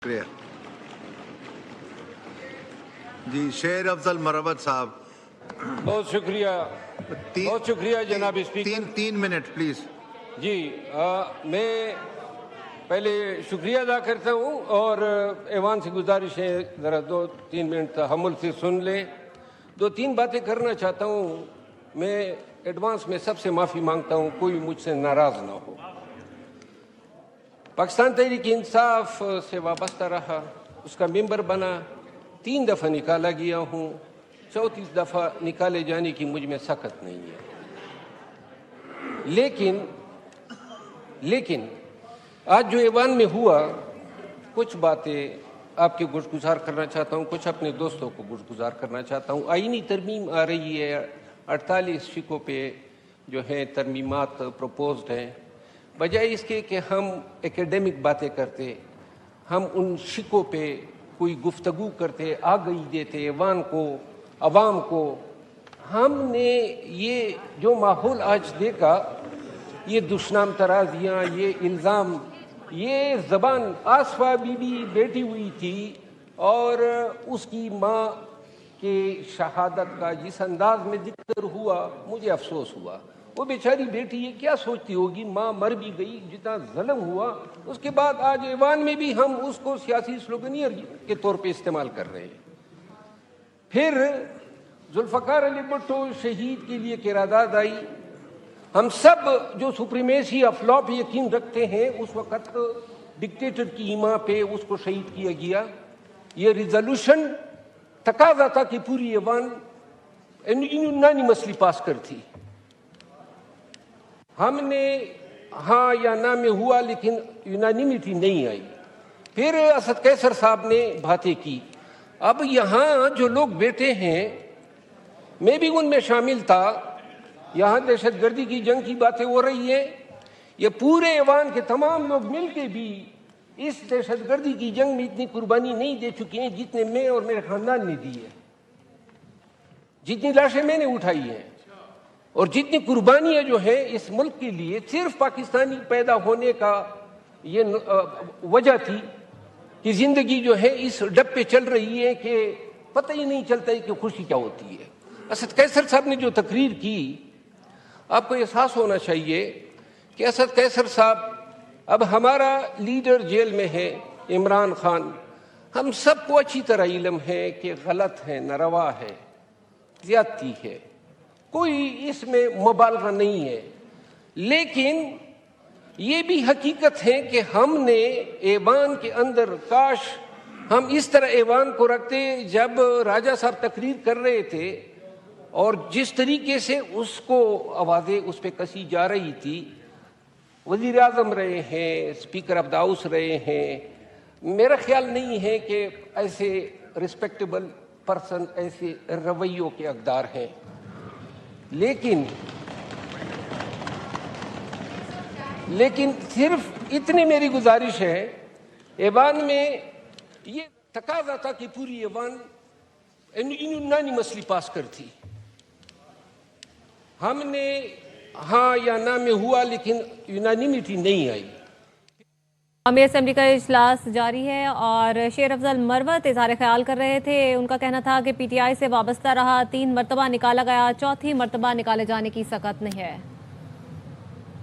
شکریہ جی شیر افضل مروت صاحب بہت شکریہ جناب اسپیکر. تین منٹ پلیز. جی میں پہلے شکریہ ادا کرتا ہوں اور ایوان سے گزارش ہے ذرا 2-3 منٹ تحمل سے سن لیں. 2-3 باتیں کرنا چاہتا ہوں. میں ایڈوانس میں سب سے معافی مانگتا ہوں, کوئی مجھ سے ناراض نہ ہو. پاکستان تحریک انصاف سے وابستہ رہا, اس کا ممبر بنا, 3 دفعہ نکالا گیا ہوں, 34 دفعہ نکالے جانے کی مجھ میں سخت نہیں ہے. لیکن آج جو ایوان میں ہوا, کچھ باتیں آپ کے گزار کرنا چاہتا ہوں, کچھ اپنے دوستوں کو گزار کرنا چاہتا ہوں. آئینی ترمیم آ رہی ہے, 48 فقوں پہ جو ہیں ترمیمات پروپوزڈ ہیں. بجائے اس کے کہ ہم ایکیڈیمک باتیں کرتے, ہم ان شکوں پہ کوئی گفتگو کرتے, آگہی دیتے ایوان کو, عوام کو. ہم نے یہ جو ماحول آج دیکھا, یہ دشنام ترازیاں, یہ الزام, یہ زبان. آصفہ بی بی بیٹھی ہوئی تھی اور اس کی ماں کے شہادت کا جس انداز میں ذکر ہوا, مجھے افسوس ہوا. وہ بیچاری بیٹی یہ کیا سوچتی ہوگی, ماں مر بھی گئی, جتنا ظلم ہوا. اس کے بعد آج ایوان میں بھی ہم اس کو سیاسی سلوگنیر کے طور پہ استعمال کر رہے ہیں. پھر ذوالفقار علی بھٹو شہید کے لیے قرارداد آئی. ہم سب جو سپریمیسی آف لا پہ یقین رکھتے ہیں, اس وقت ڈکٹیٹر کی ایما پہ اس کو شہید کیا گیا. یہ ریزولوشن تقاضا تھا کہ پوری ایوان یونانیمسلی پاس کرتی. ہم نے ہاں یا نہ میں ہوا, لیکن یونانیمیٹی نہیں آئی. پھر اسد قیصر صاحب نے باتیں کی. اب یہاں جو لوگ بیٹھے ہیں, میں بھی ان میں شامل تھا, یہاں دہشت گردی کی جنگ کی باتیں ہو رہی ہیں. یہ پورے ایوان کے تمام لوگ مل کے بھی اس دہشت گردی کی جنگ میں اتنی قربانی نہیں دے چکے ہیں جتنے میں اور میرے خاندان نے دی ہے, جتنی لاشیں میں نے اٹھائی ہیں, اور جتنی قربانیاں جو ہیں اس ملک کے لیے. صرف پاکستانی پیدا ہونے کا یہ وجہ تھی کہ زندگی جو ہے اس ڈب پہ چل رہی ہے کہ پتہ ہی نہیں چلتا ہے کہ خوشی کیا ہوتی ہے. اسد قیصر صاحب نے جو تقریر کی, آپ کو احساس ہونا چاہیے کہ اسد قیصر صاحب, اب ہمارا لیڈر جیل میں ہے عمران خان. ہم سب کو اچھی طرح علم ہے کہ غلط ہے, ناروا ہے, زیادتی ہے, کوئی اس میں مبالغہ نہیں ہے. لیکن یہ بھی حقیقت ہے کہ ہم نے ایوان کے اندر, کاش ہم اس طرح ایوان کو رکھتے. جب راجہ صاحب تقریر کر رہے تھے اور جس طریقے سے اس کو آوازیں اس پہ کسی جا رہی تھی, وزیر اعظم رہے ہیں, اسپیکر آف دا ہاؤس رہے ہیں, میرا خیال نہیں ہے کہ ایسے رسپیکٹیبل پرسن ایسے رویوں کے حقدار ہیں. لیکن صرف اتنی میری گزارش ہے, ایوان میں یہ تقاضا تھا کہ پوری ایوان یونانیمسلی پاس کرتی. ہم نے ہاں یا نہ میں ہوا, لیکن یونانیمیٹی نہیں آئی. قومی اسمبلی کا اجلاس جاری ہے اور شیر افضل مروت اظہار خیال کر رہے تھے. ان کا کہنا تھا کہ پی ٹی آئی سے وابستہ رہا, 3 مرتبہ نکالا گیا, 4تھی مرتبہ نکالے جانے کی سکت نہیں ہے.